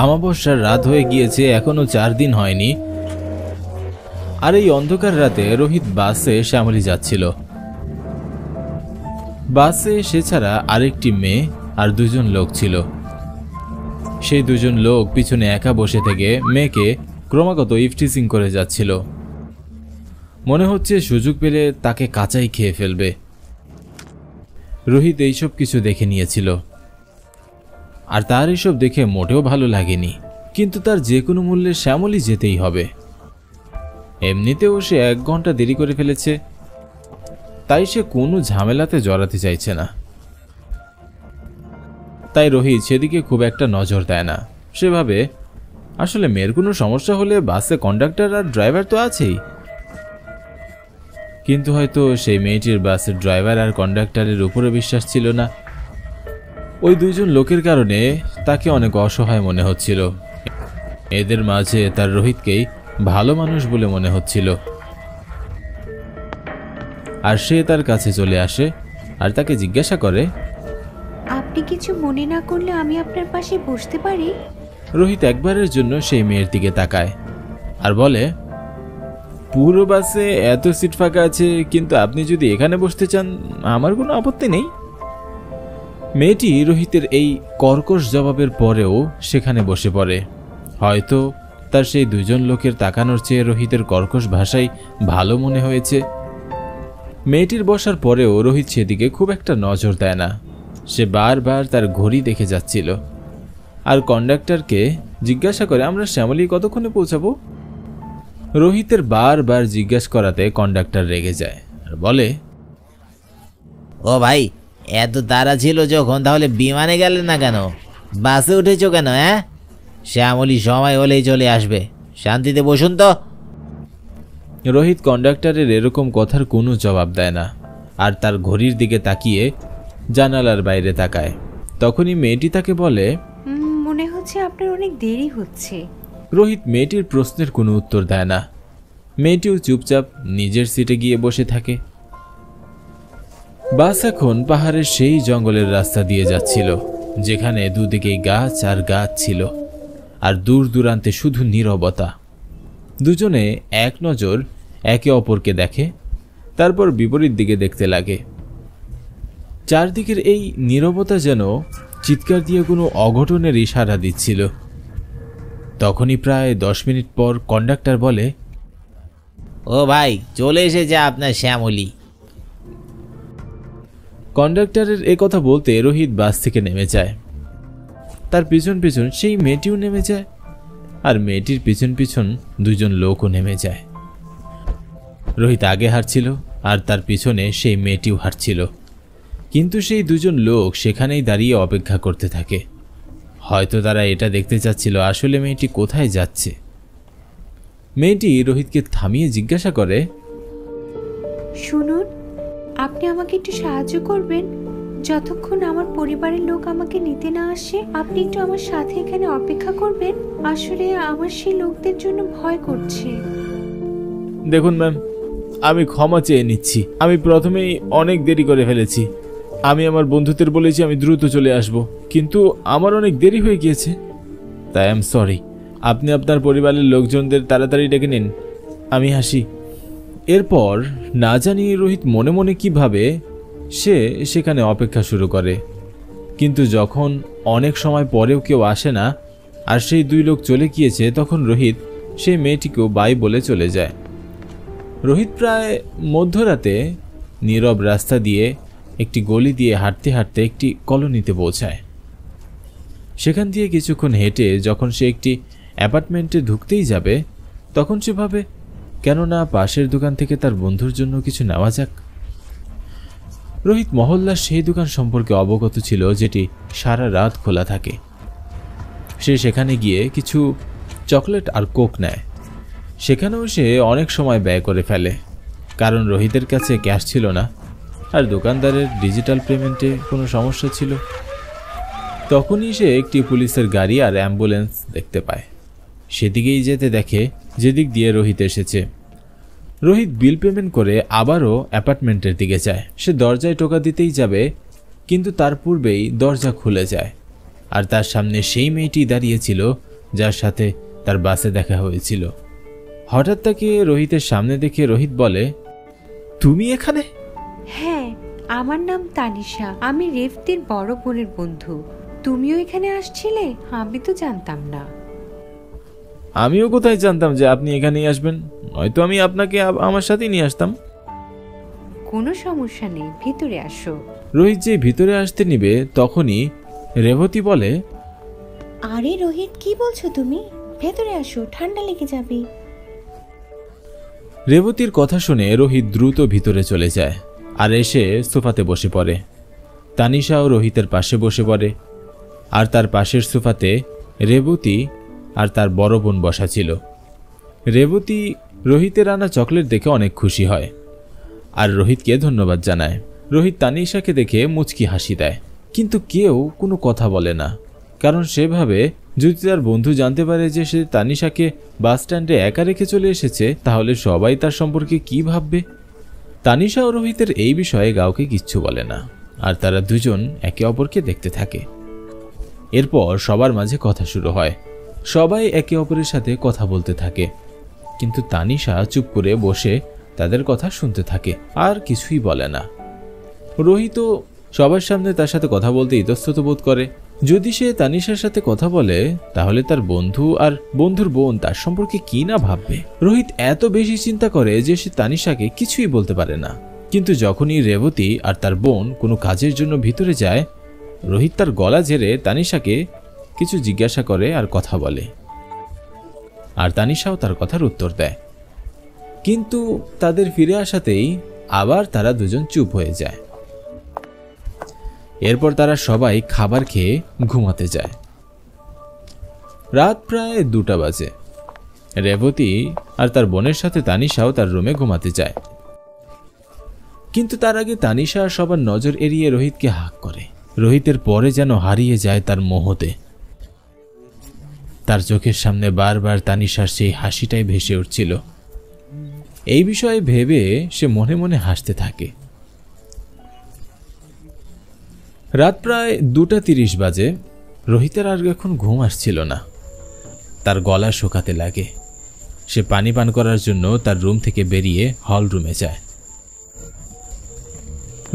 আমাবস্যার রাত হয়ে গিয়েছে, এখনো 4 দিন হয়নি। আর এই অন্ধকার রাতে রোহিত বাসে শ্যামলী যাচ্ছিল। বাসে সে ছাড়া আরেকটি মেয়ে আর 2 জন লোক ছিল। সেই 2 জন লোক পিছনে একা বসে থেকে মেয়েকে ক্রমাগত ইফটিজিং করে যাচ্ছিল। মনে হচ্ছে সুযোগ পেলে তাকে কাঁচাই খেয়ে ফেলবে। রোহিত এইসব কিছু দেখে নিয়েছিল, আর তার এইসব দেখে মোটেও ভালো লাগেনি। কিন্তু তার যে কোনো মূল্যে শ্যামলী যেতেই হবে। এমনিতেও সে 1 ঘন্টা দেরি করে ফেলেছে, তাই সে কোনো ঝামেলাতে জড়াতে চাইছে না। তাই রোহিত সেদিকে খুব একটা নজর দেয় না। সেভাবে আসলে মেয়ের কোনো সমস্যা হলে বাসে কন্ডাক্টর আর ড্রাইভার তো আছেই। কিন্তু হয়তো সেই মেয়েটির বাসের ড্রাইভার আর কন্ডাক্টরের উপরে বিশ্বাস ছিল না। ওই 2 জন লোকের কারণে তাকে অনেক অসহায় মনে হচ্ছিল। এদের মাঝে তার রোহিতকেই ভালো মানুষ বলে মনে হচ্ছিল। আর সে তার কাছে চলে আসে আর তাকে জিজ্ঞাসা করে, আপনি কিছু মনে না করলে আমি আপনার পাশে বসতে পারি? রোহিত একবারের জন্য সেই মেয়ের দিকে তাকায় আর বলে, পুরো বাসে এত সিট ফাঁকা আছে, কিন্তু আপনি যদি এখানে বসতে চান আমার কোনো আপত্তি নেই। মেয়েটি রোহিতের এই কর্কশ জবাবের পরেও সেখানে বসে পড়ে। হয়তো তার সেই 2 জন লোকের তাকানোর চেয়ে রোহিতের কর্কশ ভাষাই ভালো মনে হয়েছে। মেয়েটির বসার পরেও রোহিত সেদিকে খুব একটা নজর দেয় না। সে বারবার তার ঘড়ি দেখে যাচ্ছিল আর কন্ডাক্টরকে জিজ্ঞাসা করে, আমরা শ্যামলী কতক্ষণে পৌঁছাবো? রোহিতের বারবার জিজ্ঞাসা করাতে কন্ডাক্টর রেগে যায় আর বলে, ও ভাই, এত তাড়া ছিল যখন, তাহলে বিমানে গেলেন না কেন? বাসে উঠেছো কেন? শ্যামলী সময় হলেই চলে আসবে, শান্তিতে বসুন তো। রোহিত কন্ডাক্টরের এরকম কথার কোনো জবাব দেয় না আর তার ঘড়ির দিকে তাকিয়ে জানালার বাইরে তাকায়। তখনই মেয়েটি তাকে বলে, মনে হচ্ছে আপনার অনেক দেরি হচ্ছে। রোহিত মেয়েটির প্রশ্নের কোনো উত্তর দেয় না। মেয়েটিও চুপচাপ নিজের সিটে গিয়ে বসে থাকে। বাস এখন পাহাড়ের সেই জঙ্গলের রাস্তা দিয়ে যাচ্ছিল, যেখানে দুদিকেই গাছ আর গাছ ছিল, আর দূর দূরান্তে শুধু নীরবতা। দুজনে এক নজর একে অপরকে দেখে, তারপর বিপরীত দিকে দেখতে লাগে। চারদিকের এই নীরবতা যেন চিৎকার দিয়ে কোনো অঘটনের ইশারা দিচ্ছিল। তখনই প্রায় 10 মিনিট পর কন্ডাক্টর বলে, ও ভাই, চলে এসেছে আপনার শ্যামলী। কন্ডাক্টরের এ কথা বলতে রোহিত বাস থেকে নেমে যায়। তার পিছন পিছন সেই মেয়েটিও নেমে যায়, আর মেয়েটির পিছন পিছন 2 জন লোকও নেমে যায়। রোহিত আগে হাঁটছিল আর তার পিছনে সেই মেয়েটিও হাঁটছিল, কিন্তু সেই 2 জন লোক সেখানেই দাঁড়িয়ে অপেক্ষা করতে থাকে। হয়তো তারা এটা দেখতে চাচ্ছিল আসলে মেয়েটি কোথায় যাচ্ছে। মেয়েটি রোহিতকে থামিয়ে জিজ্ঞাসা করে, শুনুন, আপনি আমাকে একটু সাহায্য করবেন? যতক্ষণ আমার পরিবারের লোক আমাকে নিতে না আসে, আপনি একটু আমার সাথে এখানে অপেক্ষা করবেন। আসলে আমার সেই লোকদের জন্য ভয় করছে। দেখুন ম্যাম, আমি ক্ষমা চেয়ে নিচ্ছি। আমি প্রথমেই অনেক দেরি করে ফেলেছি। আমি আমার বন্ধুদের বলেছি আমি দ্রুত চলে আসব, কিন্তু আমার অনেক দেরি হয়ে গিয়েছে, তাই আই এম সরি। আপনি আপনার পরিবারের লোকজনদের তাড়াতাড়ি ডেকে নিন, আমি আসি। এরপর না জানিয়ে রোহিত মনে মনে কিভাবে সে সেখানে অপেক্ষা শুরু করে। কিন্তু যখন অনেক সময় পরেও কেউ আসে না আর সেই 2 লোক চলে গিয়েছে, তখন রোহিত সেই মেয়েটিকেও বাই বলে চলে যায়। রোহিত প্রায় মধ্যরাতে নীরব রাস্তা দিয়ে একটি গলি দিয়ে হাঁটতে হাঁটতে একটি কলোনিতে পৌঁছায়। সেখান দিয়ে কিছুক্ষণ হেঁটে যখন সে একটি অ্যাপার্টমেন্টে ঢুকতেই যাবে, তখন সে ভাবে, কেননা পাশের দোকান থেকে তার বন্ধুর জন্য কিছু নেওয়া যাক। রোহিত মহল্লার সেই দোকান সম্পর্কে অবগত ছিল যেটি সারা রাত খোলা থাকে। সে সেখানে গিয়ে কিছু চকলেট আর কোক নেয়। সেখানেও সে অনেক সময় ব্যয় করে ফেলে, কারণ রোহিতের কাছে ক্যাশ ছিল না আর দোকানদারের ডিজিটাল পেমেন্টে কোনো সমস্যা ছিল। তখনই সে একটি পুলিশের গাড়ি আর অ্যাম্বুলেন্স দেখতে পায়। সেদিকেই যেতে দেখে যেদিক দিয়ে রোহিত এসেছে। রোহিত বিল পেমেন্ট করে আবারও অ্যাপার্টমেন্টের দিকে যায়। সে দরজায় টোকা দিতেই যাবে, কিন্তু তার পূর্বেই দরজা খুলে যায় আর তার সামনে সেই মেয়েটি দাঁড়িয়েছিল যার সাথে তার বাসে দেখা হয়েছিল। হঠাৎ তাকে রোহিতের সামনে দেখে রোহিত বলে, তুমি এখানে? হ্যাঁ, আমার নাম তানিশা, আমি রেফতির বড় বোনের বন্ধু। তুমিও এখানে আসছিলে? আমি তো জানতাম না। আমিও কোথায় জানতাম যে আপনি এখানেই আসবেন, নয়তো আমি আপনাকে আমার সাথেই নিয়ে আসতাম। কোনো সমস্যা নেই, ভিতরে আসো। রোহিত যে ভিতরে আসতে নিবে তখনই রেবতী বলে, আরে রোহিত, কি বলছো তুমি? ভেতরে আসো, ঠান্ডা লেগে যাবে। রেবতীর কথা শুনে রোহিত দ্রুত ভিতরে চলে যায় আর এসে সোফাতে বসে পড়ে। তানিশাও রোহিতের পাশে বসে পড়ে, আর তার পাশের সোফাতে রেবতী আর তার বড় বোন বসা ছিল। রেবতী রোহিতের আনা চকলেট দেখে অনেক খুশি হয় আর রোহিতকে ধন্যবাদ জানায়। রোহিত তানিশাকে দেখে মুচকি হাসি দেয়, কিন্তু কেউ কোনো কথা বলে না, কারণ সেভাবে যদি তার বন্ধু জানতে পারে যে সে তানিশাকে বাস স্ট্যান্ডে একা রেখে চলে এসেছে, তাহলে সবাই তার সম্পর্কে কি ভাববে। তানিশা ও রোহিতের এই বিষয়ে কাউকে কিচ্ছু বলে না, আর তারা দুজন একে অপরকে দেখতে থাকে। এরপর সবার মাঝে কথা শুরু হয়, সবাই একে অপরের সাথে কথা বলতে থাকে, কিন্তু তানিশা চুপ করে বসে তাদের কথা শুনতে থাকে আর কিছুই বলে না। রোহিতও সবার সামনে তার সাথে কথা বলতে ইতস্তত বোধ করে। যদি সে তানিশার সাথে কথা বলে তাহলে তার বন্ধু আর বন্ধুর বোন তার সম্পর্কে কি না ভাববে। রোহিত এত বেশি চিন্তা করে যে সে তানিশাকে কিছুই বলতে পারে না। কিন্তু যখনই রেবতী আর তার বোন কোনো কাজের জন্য ভিতরে যায়, রোহিত তার গলা ঝেড়ে তানিশাকে কিছু জিজ্ঞাসা করে আর কথা বলে, আর তানিশাও তার কথার উত্তর দেয়। কিন্তু তাদের ফিরে আসাতেই আবার তারা দুজন চুপ হয়ে যায়। এরপর তারা সবাই খাবার খেয়ে ঘুমাতে যায়। রাত প্রায় 2টা বাজে। রেবতী আর তার বোনের সাথে তানিশাও তার রুমে ঘুমাতে যায়, কিন্তু তার আগে তানিশা সবার নজর এড়িয়ে রোহিতকে হাঁক করে। রোহিতের পরে যেন হারিয়ে যায় তার মোহতে। তার চোখের সামনে বারবার তানিশার সেই হাসিটাই ভেসে উঠছিল। এই বিষয়ে ভেবে সে মনে মনে হাসতে থাকে। রাত প্রায় 2:30 বাজে। রোহিতের আর এখন ঘুম আসছিল না, তার গলা শুকাতে লাগে। সে পানি পান করার জন্য তার রুম থেকে বেরিয়ে হল রুমে যায়।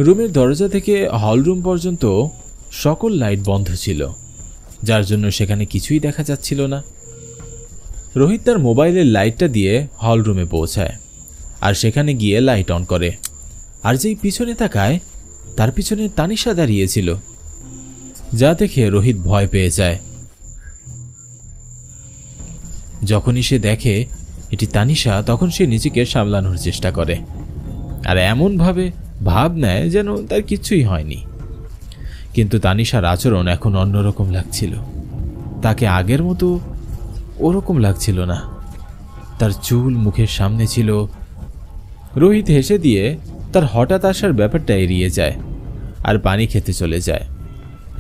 রুমের দরজা থেকে হল রুম পর্যন্ত সকল লাইট বন্ধ ছিল, যার জন্য সেখানে কিছুই দেখা যাচ্ছিল না। রোহিত তার মোবাইলের লাইটটা দিয়ে হল রুমে পৌঁছায় আর সেখানে গিয়ে লাইট অন করে, আর যেই পিছনে তাকায় তার পিছনে তানিশা দাঁড়িয়েছিল, যা দেখে রোহিত ভয় পেয়ে যায়। যখনই সে দেখে এটি তানিশা, তখন সে নিজেকে সামলানোর চেষ্টা করে আর এমনভাবে ভাব নেয় যেন তার কিছুই হয়নি। কিন্তু তানিশার আচরণ এখন অন্যরকম লাগছিল, তাকে আগের মতো ওরকম লাগছিল না। তার চুল মুখের সামনে ছিল। রোহিত হেসে দিয়ে তার হঠাৎ আসার ব্যাপারটা এড়িয়ে যায় আর পানি খেতে চলে যায়।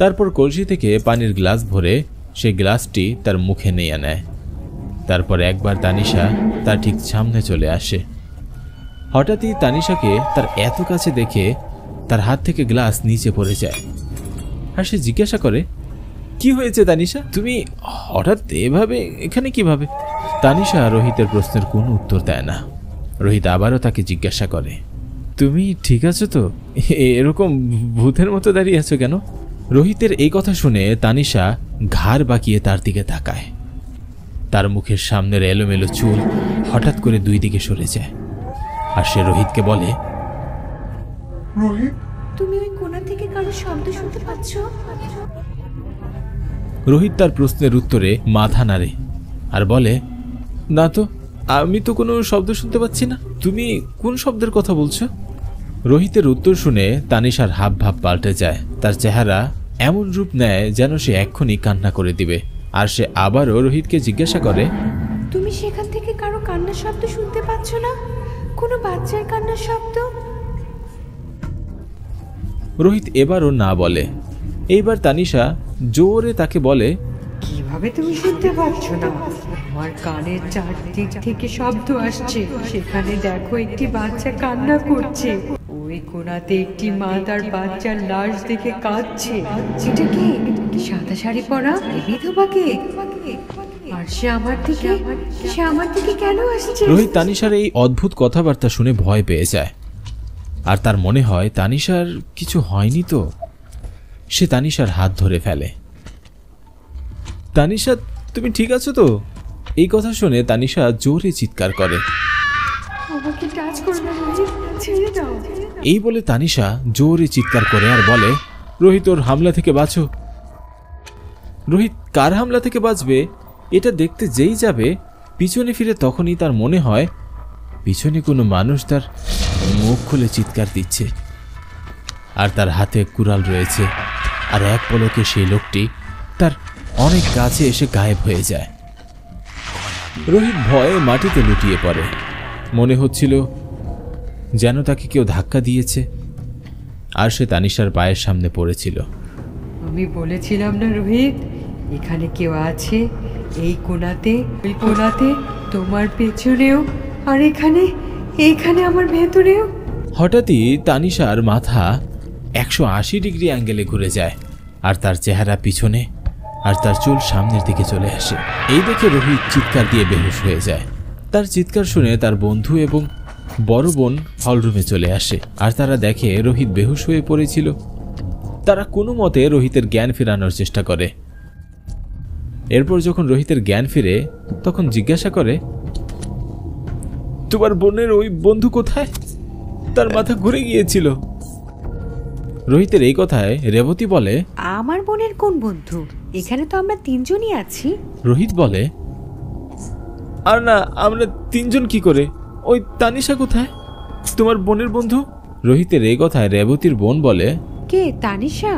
তারপর কলসি থেকে পানির গ্লাস ভরে সে গ্লাসটি তার মুখে নিয়ে নেয়। তারপর একবার তানিশা তার ঠিক সামনে চলে আসে। হঠাৎই তানিশাকে তার এত কাছে দেখে তার হাত থেকে গ্লাস নিচে পড়ে যায়, আর সে জিজ্ঞাসা করে, কি হয়েছে তানিশা? তুমি হঠাৎ এভাবে এখানে কিভাবে? তানিশা রোহিতের প্রশ্নের কোনো উত্তর দেয় না। রোহিত আবারও তাকে জিজ্ঞাসা করে, তুমি ঠিক আছো তো? এরকম ভূতের মতো দাঁড়িয়ে আছো কেন? রোহিতের এই কথা শুনে তানিশা ঘাড় বাঁকিয়ে তার দিকে তাকায়। তার মুখের সামনের এলোমেলো চুল হঠাৎ করে দুই দিকে সরে যায়, আর সে রোহিতকে বলে, রোহিত, তুমি ওই কোণা থেকে কারো শব্দ শুনতে পাচ্ছ? রোহিত তার প্রশ্নের উত্তরে মাথা নাড়ে আর বলে, না তো, আমি তো কোনো শব্দ শুনতে পাচ্ছি না। তুমি কোন শব্দের কথা বলছো? রোহিতের উত্তর শুনে তানিশার হাব ভাব পাল্টে যায়। তার চেহারা এমন রূপ নেয় যেন সে এক্ষুনি কান্না করে দিবে, আর সে আবারও রোহিতকে জিজ্ঞাসা করে, তুমি সেখান থেকে কারো কান্নার শব্দ শুনতে পাচ্ছ না? কোনো বাচ্চার কান্নার শব্দ? রোহিত এবারও না বলে। এইবার তানিশা জোরে তাকে বলে, কিভাবে তুমি শুনতে পাচ্ছ না? আমার কানের চারদিক থেকে শব্দ আসছে। সেখানে দেখো একটি বাচ্চা কান্না করছে। ওই কোণাতে একটি মা তার বাচ্চার লাশ দেখে কাঁদছে। এটা কে? সাদা শাড়ি পরা বিধবা কে? আর সে আমার দিকে কেন আসছে? রোহিত তানিশার এই অদ্ভুত কথাবার্তা শুনে ভয় পেয়ে যায়, আর তার মনে হয় তানিশার কিছু হয়নি তো। সে তানিশার হাত ধরে ফেলে। তানিশা, তুমি ঠিক আছো তো? এই কথা শুনে তানিশা জোরে চিৎকার করে। আমাকে টাচ করো না রোহিত, ছেড়ে দাও। এই বলে তানিশা জোরে চিৎকার করে আর বলে, রোহিত, ওর হামলা থেকে বাঁচো। রোহিত কার হামলা থেকে বাঁচবে এটা দেখতে যেই যাবে, পিছনে ফিরে তখনই তার মনে হয় পিছনে কোনো মানুষ তার মুখ খুলে চিৎকার দিচ্ছে, আর তার হাতে কুড়াল রয়েছে, আর এক পলকে সেই লোকটি তার অনেক কাছে এসে গায়েব হয়ে যায়। রোহিত ভয়ে মাটিতে লুটিয়ে পড়ে। মনে হচ্ছিল যেন তাকে কেউ ধাক্কা দিয়েছে, আর সে তানিশার পায়ের সামনে পড়েছিল। আমি বলেছিলাম না রোহিত, এখানে কেউ আছে, এই কোণাতে, ওই কোণাতে, তোমার পেছনেও, আর এখানে আমার ভেতরেও। হঠাৎই তানিশার মাথা 180 ডিগ্রি অ্যাঙ্গেলে ঘুরে যায়, আর তার চেহারা পিছনে আর তার চুল সামনের দিকে চলে আসে। এই দেখে রোহিত চিৎকার দিয়ে বেহুশ হয়ে যায়। তার চিৎকার শুনে তার বন্ধু এবং বড় বোন হলরুমে চলে আসে, আর তারা দেখে রোহিত বেহুশ হয়ে পড়েছিল। তারা কোনো মতে রোহিতের জ্ঞান ফেরানোর চেষ্টা করে। এরপর যখন রোহিতের জ্ঞান ফিরে, তখন জিজ্ঞাসা করে, তোমার বোনের ওই বন্ধু কোথায়? তার মাথা ঘুরে গিয়েছিল। রোহিতের এই কথায় রেবতী বলে, আমার বোনের কোন বন্ধু? এখানে তো আমরা তিনজনই আছি। রোহিত বলে, আর না, আমরা তিনজন কি করে? ওই তানিশা কোথায়, তোমার বোনের বন্ধু? রোহিতের এই কথায় রেবতীর বোন বলে, কে তানিশা?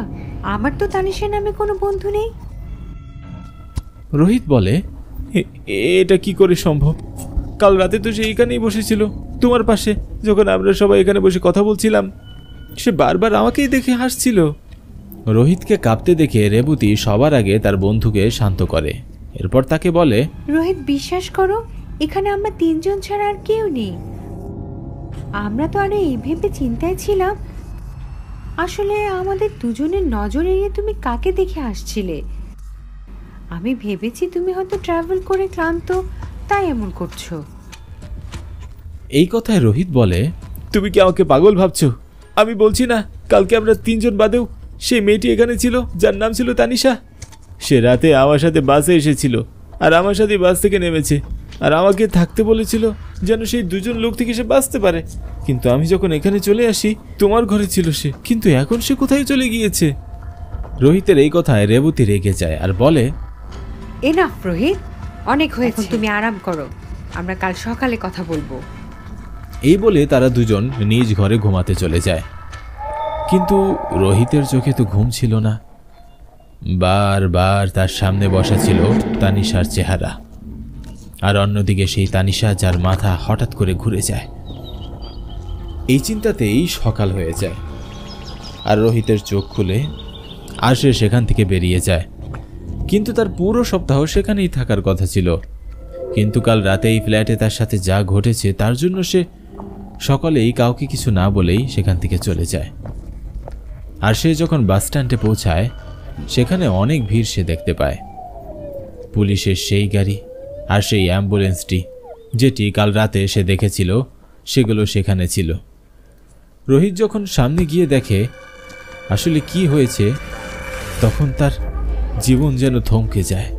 আমার তো তানিশা নামে কোনো বন্ধু নেই। রোহিত বলে, এটা কি করে সম্ভব? কাল রাতে তো সে এখানেই বসেছিল তোমার পাশে, যখন আমরা সবাই এখানে বসে কথা বলছিলাম। সে বারবার আমাকেই দেখে হাসছিল। রোহিতকে কাঁপতে দেখে রেবতী সবার আগে তার বন্ধুকে শান্ত করে। এরপর তাকে বলে, রোহিত, বিশ্বাস করো, এখানে আমরা তিনজন ছাড়া আর কেউ নেই। আমরা তো আরো এই ভেবে চিন্তায় ছিলাম, আসলে আমাদের দুজনের নজর এড়িয়ে তুমি কাকে দেখে আসছিলে। আমি ভেবেছি তুমি হয়তো ট্রাভেল করে ক্লান্ত, তাই এমন করছো। এই কথায় রোহিত বলে, তুমি কি আমাকে পাগল ভাবছো? আমি বলছি না, কালকে আমরা তিনজন বাদেও সেই মেয়েটি এখানে ছিল, যার নাম ছিল তানিশা। সে রাতে আমার সাথে বাসে এসেছিল, আর আমার সাথে বাস থেকে নেমেছে, আর আমাকে থাকতে বলেছিল যেন সেই দুজন লোক থেকে সে বাঁচতে পারে। কিন্তু আমি যখন এখানে চলে আসি, তোমার ঘরে ছিল সে, কিন্তু এখন সে কোথায় চলে গিয়েছে? রোহিতের এই কথায় রেবতী রেগে যায় আর বলে, এনাফ রোহিত, অনেক হয়েছে, তুমি আরাম করো, আমরা কাল সকালে কথা বলবো। এই বলে তারা দুজন নিজ ঘরে ঘুমাতে চলে যায়। কিন্তু রোহিতের চোখে তো ঘুম ছিল না। বারবার তার সামনে বসা ছিল তানিশার চেহারা, আর অন্যদিকে সেই তানিশা যার মাথা হঠাৎ করে ঘুরে যায়। এই চিন্তাতেই সকাল হয়ে যায়, আর রোহিতের চোখ খুলে আর সে সেখান থেকে বেরিয়ে যায়। কিন্তু তার পুরো সপ্তাহ সেখানেই থাকার কথা ছিল। কিন্তু কাল রাতে এই ফ্ল্যাটে তার সাথে যা ঘটেছে তার জন্য সে সকালেই কাউকে কিছু না বলেই সেখান থেকে চলে যায়। আর সে যখন বাস স্ট্যান্ডে পৌঁছায়, সেখানে অনেক ভিড় সে দেখতে পায়। পুলিশের সেই গাড়ি আর সেই অ্যাম্বুলেন্সটি যেটি কাল রাতে সে দেখেছিল, সেগুলো সেখানে ছিল। রোহিত যখন সামনে গিয়ে দেখে আসলে কি হয়েছে, তখন তার জীবন যেন থমকে যায়,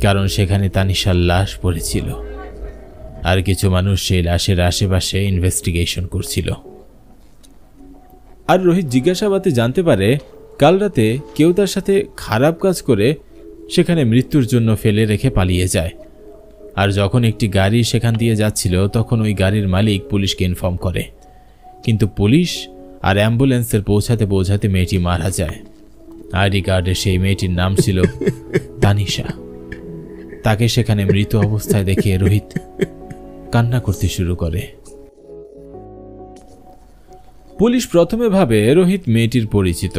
কারণ সেখানে তানিশার লাশ পড়েছিল, আর কিছু মানুষ সেই লাশের আশেপাশে ইনভেস্টিগেশন করছিল। আর রোহিত জিজ্ঞাসাবাদে জানতে পারে কাল রাতে কেউ তার সাথে খারাপ কাজ করে সেখানে মৃত্যুর জন্য ফেলে রেখে পালিয়ে যায়। আর যখন একটি গাড়ি সেখান দিয়ে যাচ্ছিল, তখন ওই গাড়ির মালিক পুলিশকে ইনফর্ম করে। কিন্তু পুলিশ আর অ্যাম্বুলেন্সের পৌঁছাতে মেয়েটি মারা যায়। আইডি কার্ডে সেই মেয়েটির নাম ছিল তানিশা। তাকে সেখানে মৃত অবস্থায় দেখে রোহিত কান্না করতে শুরু করে। পুলিশ প্রথমে ভাবে রোহিত মেয়েটির পরিচিত,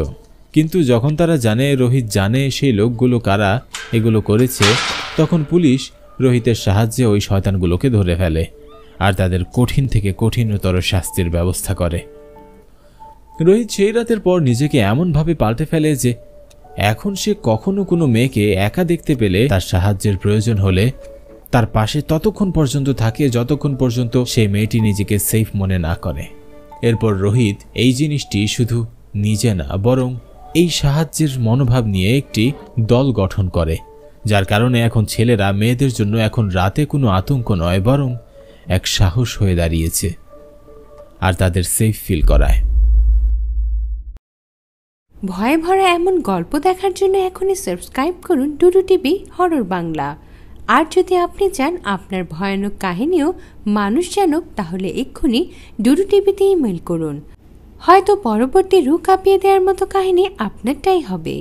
কিন্তু যখন তারা জানে রোহিত জানে সেই লোকগুলো কারা এগুলো করেছে, তখন পুলিশ রোহিতের সাহায্যে ওই শয়তানগুলোকে ধরে ফেলে আর তাদের কঠিন থেকে কঠিনতর শাস্তির ব্যবস্থা করে। রোহিত সেই রাতের পর নিজেকে এমনভাবে পাল্টে ফেলে যে এখন সে কখনো কোনো মেয়েকে একা দেখতে পেলে তার সাহায্যের প্রয়োজন হলে তার পাশে ততক্ষণ পর্যন্ত থাকে যতক্ষণ পর্যন্ত সেই মেয়েটি নিজেকে সেফ মনে না করে। এরপর রোহিত এই জিনিসটি শুধু নিজে না বরং এই সাহায্যের মনোভাব নিয়ে একটি দল গঠন করে, যার কারণে এখন ছেলেরা মেয়েদের জন্য এখন রাতে কোনো আতঙ্ক নয় বরং এক সাহস হয়ে দাঁড়িয়েছে আর তাদের সেফ ফিল করায়। ভয়ে ভরা এমন গল্প দেখার জন্য এখনই সাবস্ক্রাইব করুন ডুডু টিভি হরর বাংলা। আর যদি আপনি চান আপনার ভয়ানক কাহিনীও মানুষ জানুক, তাহলে এক্ষুনি ডুডু টিভিতে ইমেল করুন। হয়তো পরবর্তী রূপ কাঁপিয়ে দেওয়ার মতো কাহিনী আপনারটাই হবে।